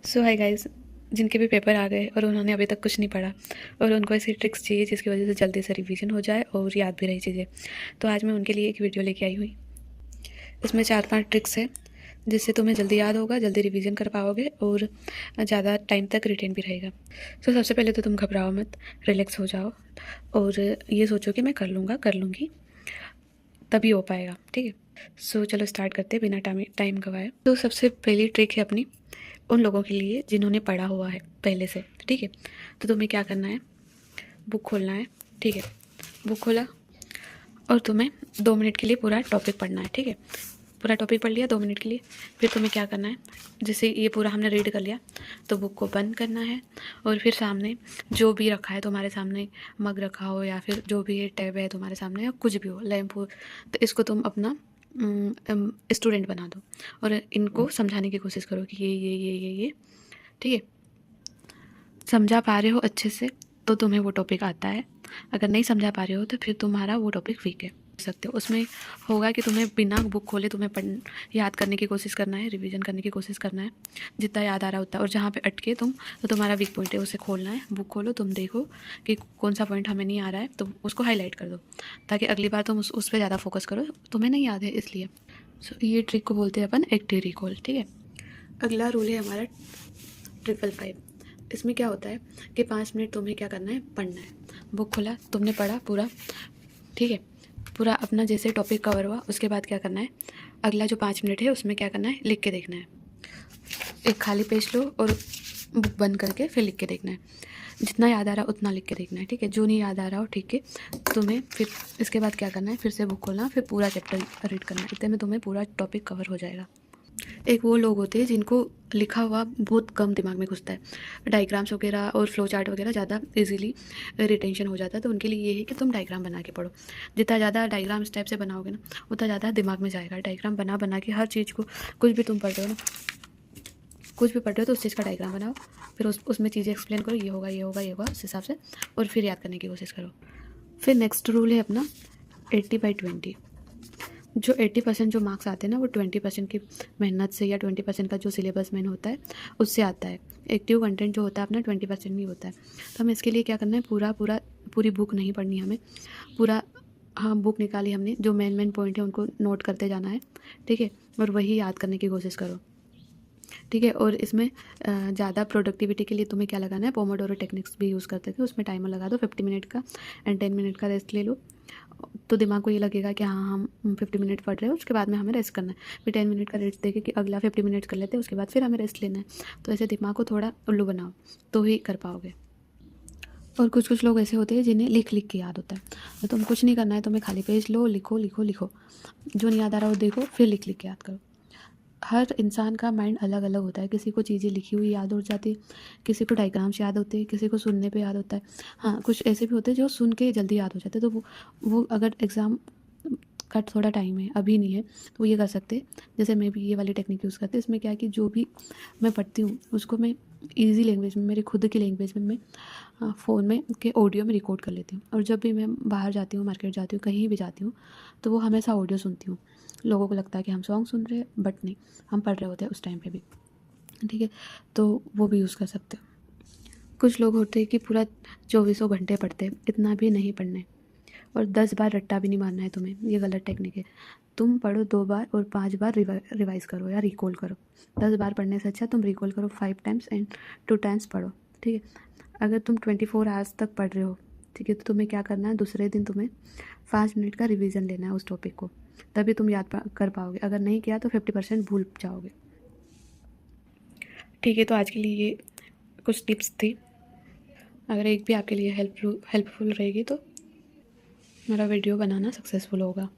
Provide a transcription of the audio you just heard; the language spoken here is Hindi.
सो हाय गाइस, जिनके भी पेपर आ गए और उन्होंने अभी तक कुछ नहीं पढ़ा और उनको ऐसी ट्रिक्स चाहिए जिसकी वजह से जल्दी से रिवीजन हो जाए और याद भी रही चीज़ें, तो आज मैं उनके लिए एक वीडियो लेके आई हुई। इसमें 4-5 ट्रिक्स है जिससे तुम्हें जल्दी याद होगा, जल्दी रिवीजन कर पाओगे और ज़्यादा टाइम तक रिटेन भी रहेगा। सो सबसे पहले तो तुम घबराओ मत, रिलैक्स हो जाओ और ये सोचो कि मैं कर लूँगा, कर लूँगी, तभी हो पाएगा। ठीक है, सो चलो स्टार्ट करते हैं बिना टाइम गवाए। तो सबसे पहली ट्रिक है अपनी उन लोगों के लिए जिन्होंने पढ़ा हुआ है पहले से। ठीक है, तो तुम्हें क्या करना है, बुक खोलना है। ठीक है, बुक खोला और तुम्हें 2 मिनट के लिए पूरा टॉपिक पढ़ना है। ठीक है, पूरा टॉपिक पढ़ लिया 2 मिनट के लिए। फिर तुम्हें क्या करना है, जैसे ये पूरा हमने रीड कर लिया तो बुक को बंद करना है और फिर सामने जो भी रखा है तुम्हारे सामने, मग रखा हो या फिर जो भी टैब है तुम्हारे सामने या कुछ भी हो, लैंप हो, तो इसको तुम अपना स्टूडेंट बना दो और इनको समझाने की कोशिश करो कि ये। ठीक है, समझा पा रहे हो अच्छे से तो तुम्हें वो टॉपिक आता है, अगर नहीं समझा पा रहे हो तो फिर तुम्हारा वो टॉपिक वीक है सकते हो। उसमें होगा कि तुम्हें बिना बुक खोले तुम्हें याद करने की कोशिश करना है, रिवीजन करने की कोशिश करना है, जितना याद आ रहा होता है। और जहाँ पे अटके तुम, तो तुम्हारा वीक पॉइंट है, उसे खोलना है। बुक खोलो, तुम देखो कि कौन सा पॉइंट हमें नहीं आ रहा है तो उसको हाईलाइट कर दो, ताकि अगली बार तुम उस पर ज़्यादा फोकस करो, तुम्हें नहीं याद है इसलिए। सो ये ट्रिक को बोलते हैं अपन एक्टिव रिकॉल। ठीक है, अगला रूल है हमारा 555। इसमें क्या होता है कि 5 मिनट तुम्हें क्या करना है, पढ़ना है। बुक खोला, तुमने पढ़ा पूरा। ठीक है, पूरा अपना जैसे टॉपिक कवर हुआ उसके बाद क्या करना है, अगला जो 5 मिनट है उसमें क्या करना है, लिख के देखना है। एक खाली पेज लो और बुक बंद करके फिर लिख के देखना है। जितना याद आ रहा है उतना लिख के देखना है। ठीक है, जो नहीं याद आ रहा हो, ठीक है, तुम्हें फिर इसके बाद क्या करना है, फिर से बुक खोलना, फिर पूरा चैप्टर रीड करना है। इतने में तुम्हें पूरा टॉपिक कवर हो जाएगा। एक वो लोग होते हैं जिनको लिखा हुआ बहुत कम दिमाग में घुसता है, डायग्राम्स वगैरह और फ्लो चार्ट वगैरह ज़्यादा इजीली रिटेंशन हो जाता है, तो उनके लिए ये है कि तुम डायग्राम बना के पढ़ो। जितना ज़्यादा डायग्राम इस टाइप से बनाओगे ना, उतना ज़्यादा दिमाग में जाएगा। डायग्राम बना बना के हर चीज़ को, कुछ भी तुम पढ़ रहे हो ना, कुछ भी पढ़ रहे हो तो उस चीज़ का डायग्राम बनाओ, फिर उसमें चीज़ें एक्सप्लेन करो, ये होगा ये होगा ये होगा, उस हिसाब से, और फिर याद करने की कोशिश करो। फिर नेक्स्ट रूल है अपना 80/20। जो 80% जो मार्क्स आते हैं ना, वो 20% की मेहनत से या 20% का जो सिलेबस मेन होता है उससे आता है। एक्टिव कंटेंट जो होता है अपना 20% ही होता है। तो हमें इसके लिए क्या करना है, पूरी बुक नहीं पढ़नी हमें, पूरा, हाँ, बुक निकाली हमने, जो मेन पॉइंट है उनको नोट करते जाना है। ठीक है, और वही याद करने की कोशिश करो। ठीक है, और इसमें ज़्यादा प्रोडक्टिविटी के लिए तुम्हें क्या लगाना है, पोमोडोरो टेक्निक्स भी यूज़ करते थे, उसमें टाइमर लगा दो 50 मिनट का एंड 10 मिनट का रेस्ट ले लो। तो दिमाग को ये लगेगा कि हाँ हम 50 मिनट पढ़ रहे हैं, उसके बाद में हमें रेस्ट करना है। फिर 10 मिनट का रेस्ट देके कि अगला 50 मिनट्स कर लेते हैं, उसके बाद फिर हमें रेस्ट लेना है। तो ऐसे दिमाग को थोड़ा उल्लू बनाओ तो ही कर पाओगे। और कुछ कुछ लोग ऐसे होते हैं जिन्हें लिख लिख के याद होता है, तो तुम कुछ नहीं करना है, तुम्हें खाली पेज लो, लिखो लिखो लिखो, जो नहीं याद आ रहा हो देखो, फिर लिख लिख के याद करो। हर इंसान का माइंड अलग अलग होता है, किसी को चीज़ें लिखी हुई याद हो जाती है, किसी को डायग्राम्स याद होते हैं, किसी को सुनने पे याद होता है। हाँ, कुछ ऐसे भी होते हैं जो सुन के जल्दी याद हो जाते हैं, तो वो अगर एग्ज़ाम का थोड़ा टाइम है, अभी नहीं है, तो वो ये कर सकते हैं, जैसे मैं भी ये वाली टेक्निक यूज़ करती हूँ। इसमें क्या है कि जो भी मैं पढ़ती हूँ उसको मैं ईजी लैंग्वेज में, मेरी खुद की लैंग्वेज में मैं फ़ोन में के ऑडियो में रिकॉर्ड कर लेती हूँ। और जब भी मैं बाहर जाती हूँ, मार्केट जाती हूँ, कहीं भी जाती हूँ, तो वो हमेशा ऑडियो सुनती हूँ। लोगों को लगता है कि हम सॉन्ग सुन रहे हैं, बट नहीं, हम पढ़ रहे होते हैं उस टाइम पे भी। ठीक है, तो वो भी यूज़ कर सकते हो। कुछ लोग होते हैं कि पूरा 24 घंटे पढ़ते हैं, इतना भी नहीं पढ़ना है, और 10 बार रट्टा भी नहीं मारना है तुम्हें, ये गलत टेक्निक है। तुम पढ़ो 2 बार और 5 बार रिवाइज़ करो या रिकॉल करो। 10 बार पढ़ने से अच्छा तुम रिकॉल करो 5 टाइम्स एंड 2 टाइम्स पढ़ो। ठीक है, अगर तुम 24 आवर्स तक पढ़ रहे हो, ठीक है, तो तुम्हें क्या करना है, दूसरे दिन तुम्हें 5 मिनट का रिवीजन लेना है उस टॉपिक को, तभी तुम याद कर पाओगे। अगर नहीं किया तो 50% भूल जाओगे। ठीक है, तो आज के लिए ये कुछ टिप्स थी। अगर एक भी आपके लिए हेल्पफुल रहेगी तो मेरा वीडियो बनाना सक्सेसफुल होगा।